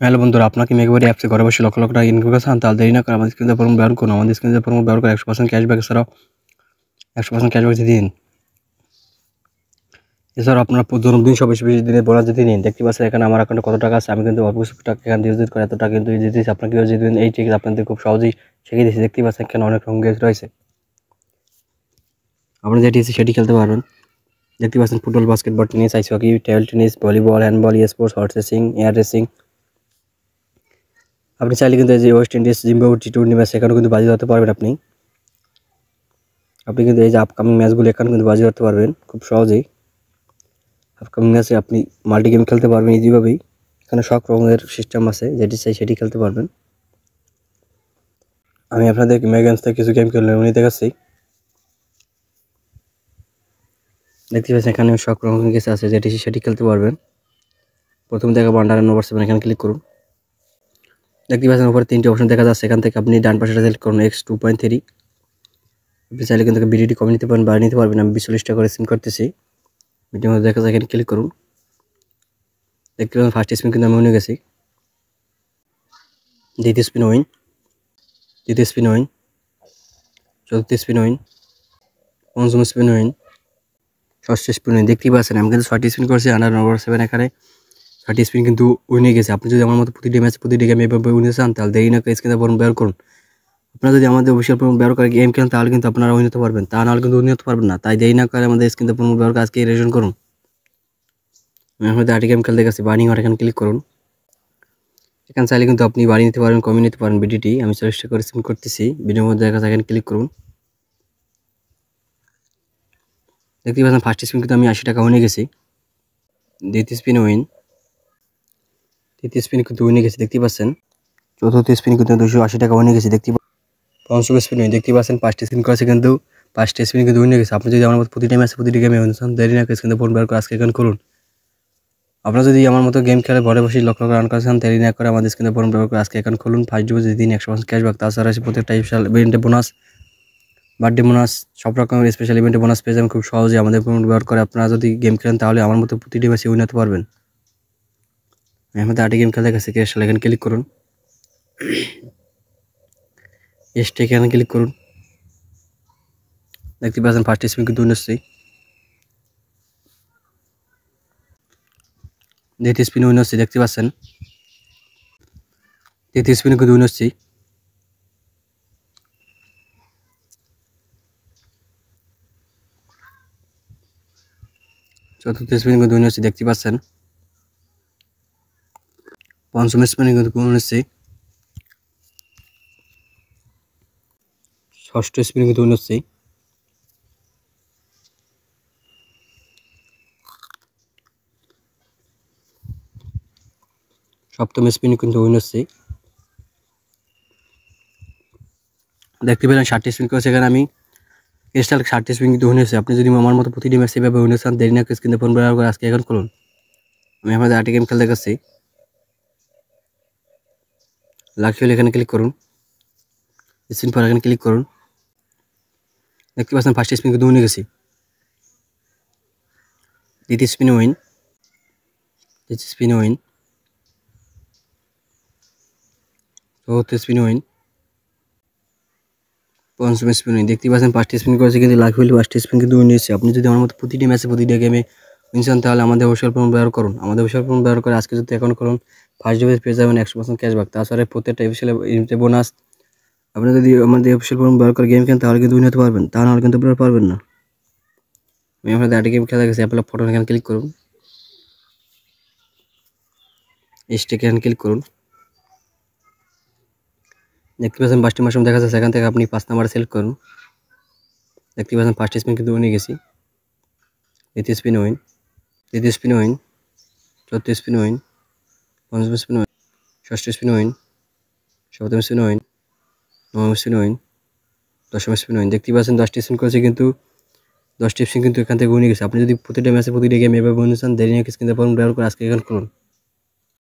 Hello বন্ধুরা, আপনাকে মেঘবাড়ি অ্যাপসে ঘরে বসে লক্ষ লক্ষ টাকা ইনকাম করতে চান, তাহলে দেরি না করে আমাদের স্ক্রিনে প্রোমো ব্যবহার করুন। আমাদের স্ক্রিনে প্রোমো ব্যবহার করে 100% ক্যাশব্যাক এছাড়াও 100% ক্যাশব্যাক দিন। এছাড়াও আপনারা জন্মদিন সব বেশি বেশি দিনের বোনাস যদি নিন, দেখতে পাচ্ছেন এখানে আমার অ্যাকাউন্টে কত টাকা আছে। আমি কিন্তু অল্প কিছু টাকা এখানে ডিপোজিট করে এত টাকা কিন্তু দিতেছি। আপনাকে যদি দিন এই ট্রিক আপনাদের খুব সহজেই শিখিয়ে দিচ্ছি। দেখতে পাচ্ছেন এখানে অনেক রকম গেম রয়েছে, আপনি যেটি আছে সেটি খেলতে পারবেন। দেখতে পাচ্ছেন football, basketball, tennis, ice hockey, table tennis, volleyball, handball, sports, horse racing, air racing. আপনি চাইলে কিন্তু এই যে ওয়েস্ট ইন্ডিজ জিম্বাবুয়ে টি-20 ম্যাচ এখানেও কিন্তু বাজি ধরতে পারবেন। আপনি কিন্তু এই যে আপকামিং ম্যাচগুলো এখানে কিন্তু বাজি ধরতে পারবেন খুব সহজেই। আপকামিং ম্যাচে আপনি মাল্টি গেম খেলতে পারবেন ইজিভাবেই। এখানে সব রকমের সিস্টেম আছে, যেটি চাই সেটি খেলতে পারবেন। আমি আপনাদের মেগান্স থেকে কিছু গেম খেলে নিতে দেখাচ্ছি। দেখতে পাচ্ছেন এখানে সব রকমের কিছু আছে, যেটি সেটি খেলতে পারবেন। প্রথম দেখাবো আন্ডার ওভার 7, এখানে ক্লিক করুন। দেখতে পাচ্ছেন উপরে 3টি অপশন দেখা যাচ্ছে, এখান থেকে আপনি ডান পাশে সিলেক্ট করুন X2.3। আপনি চাইলে কিন্তু ভিডিওটি কমে নিতে পারেন বা নিতে পারবেন। আমি 40 টাকা করে সিম করতেছি। ভিডিওর মধ্যে দেখা যায়, এখানে ক্লিক করুন। দেখতে পাচ্ছেন ফার্স্ট স্পিন কিন্তু আমি উঠে গেছি। দ্বিতীয় স্পিন উইন, তৃতীয় স্পিন উইন, চতুর্থ স্পিন উইন, পঞ্চম স্পিন উইন, ষষ্ঠ স্পিন উইন। দেখতেই পাচ্ছেন আমি কিন্তু 6টি স্পিন করছি আন্ডার ওভার 7। এখানে 6টি স্পিন কিন্তু উইনে গেছে। আপনি যদি আমার মতো প্রতিটি ম্যাচ প্রতিটি গেমে এভাবে উইনে চান, তাহলে দেরি না করে স্ক্রিনে ফর্ম ব্যবহার করুন। আপনারা যদি আমাদের অফিসিয়াল ফর্ম ব্যবহার করে গেম খেলেন, তাহলে কিন্তু আপনারা উইন হতে পারবেন, তা নাহলে কিন্তু উইন হতে পারবেন না। তাই দেরি না করে আমাদের স্ক্রিনে ফর্ম ব্যবহার করে আজকে রেজিস্ট্রেশন করুন। আমি আমাদের 8টি গেম খেলতে গেছি। বার্নিং আর এখানে ক্লিক করুন। এখানে চাইলে কিন্তু আপনি বাড়ি নিতে পারবেন, কমিয়ে নিতে পারেন। ভিডিওটি আমি 40 টাকা করে স্পিন করতেছি। ভিডিওর মধ্যে দেখা যায়, এখানে ক্লিক করুন। দেখতে পাচ্ছেন ফার্স্ট স্পিন কিন্তু আমি 80 টাকা উইনে গেছি। দ্বিতীয় স্পিন উইন, তৃতীয় স্পিন কিন্তু উইনে গেছি, দেখতে পাচ্ছেন। চতুর্থ স্পিন কিন্তু 280 টাকা উইনে গেছি, দেখতে পাচ্ছেন। পঞ্চম স্পিন উইন, দেখতে পাচ্ছেন 5টি স্পিন করেছে কিন্তু 5টি স্পিন কিন্তু উইনে গেছে। আপনি যদি আমার মতো প্রতিটি ম্যাচে প্রতিটি গেমে উইন চান, দেরি না করে স্ক্রিনে ফোন ব্যবহার করে আজকে এখানে করুন। আপনারা যদি আমার মতো গেম খেলে ঘরে বসে লক্ষ লক্ষ রান করেছেন, দেরি না করে আমাদের স্ক্রিনে ফোন ব্যবহার করে আজকে এখানে খুলুন। ফার্স্ট ডিপোজিট দিন 100% ক্যাশব্যাক, তাছাড়া প্রত্যেকটা ইভেন্টে বোনাস, বার্থডে বোনাস, সব রকমের স্পেশাল ইভেন্টে বোনাস পেয়ে যাবেন খুব সহজে আমাদের ফোন ব্যবহার করে। আপনারা যদি গেম খেলেন, তাহলে আমার মতো প্রতিটি ম্যাচে উইন হতে পারবেন। আমি আমাদের 8টি গেম খেলতে গেছি। এখানে ক্লিক করুন। এখানে ক্লিক করুন। দেখতে পাচ্ছেন ফার্স্ট স্পিন কিন্তু উইন হচ্ছে। দ্বিতীয় স্পিন উইন হচ্ছে, দেখতে পাচ্ছেন। তৃতীয় স্পিন কিন্তু উইন হচ্ছে। চতুর্থ স্পিন কিন্তু উইন হচ্ছে, দেখতে পাচ্ছেন। পঞ্চম স্পিন কিন্তু উইন হচ্ছে। ষষ্ঠ স্পিন কিন্তু উইন হচ্ছে। সপ্তম স্পিন কিন্তু উইন হচ্ছে। দেখতে পেলেন 60টি স্পিন করেছে। এখানে আমি ক্রিস্টাল 60টি স্পিন কিন্তু উইন হচ্ছে। আপনি যদি আমার মতো প্রতিটি ম্যাচে এভাবে উইন চান, দেরি না করে স্ক্রিনে ফোন ব্যবহার করে আজকে এখন খুলুন। আমি আমাদের 8টি গেম খেলতে গেছি। লাকি হলে এখানে ক্লিক করুন। স্পিন পর এখানে ক্লিক করুন। দেখতে পাচ্ছেন ফার্স্ট স্পিন কিন্তু উইনে গেছি। দ্বিতীয় স্পিন উইন, তৃতীয় স্পিন উইন, চতুর্থ স্পিন উইন, পঞ্চম স্পিন উইন। দেখতে পাচ্ছেন 5টি স্পিন করেছে কিন্তু লাকি হলে 5টি স্পিন কিন্তু উইন হয়েছে। আপনি যদি আমার মতো প্রতিটি ম্যাচে প্রতিটি গেমে উইন চান, তাহলে আমাদের অফিসিয়াল ফর্ম ব্যবহার করুন। আমাদের অফিসিয়াল ফর্ম ব্যবহার করে আজকে যদি অ্যাকাউন্ট করুন, ফার্স্ট ডিপোজিট পেয়ে যাবেন 100% ক্যাশব্যাক, তাছাড়া প্রত্যেকটা অফিসিয়াল বোনাস। আপনি যদি আমাদের অফিসিয়াল ফর্ম ব্যবহার করে গেম খেলেন, তাহলে কিন্তু উইন হতে পারবেন, তা নাহলে কিন্তু আপনারা পারবেন না। আমি আপনাদের 8টি গেম খেলা গেছি। আপনার ফটো এখানে ক্লিক করুন। এখানে ক্লিক করুন। দেখতে পাচ্ছেন 5টি মাশরুম দেখা যাচ্ছে। এখান থেকে আপনি 5 নাম্বার সিলেক্ট করুন। দেখতে পাচ্ছেন ফার্স্ট স্পিন কিন্তু উইনে গেছি। দ্বিতীয় স্পিন উইন, তৃতীয় স্পিন উইন, চতুর্থ স্পিন উইন, পঞ্চম স্পিন উইন, ষষ্ঠ স্পিন উইন, সপ্তম স্পিন উইন, নবম স্পিন উইন, দশম স্পিন উইন। দেখতে পাচ্ছেন 10টি স্পিন করেছে কিন্তু 10টি স্পিন কিন্তু এখান থেকে উইনে গেছে। আপনি যদি প্রতিটা ম্যাচে প্রতিটা গেম এভাবে উইন চান, দেরি না করে স্ক্রিনে ফর্ম ব্যবহার করে আজকে এখানে করুন।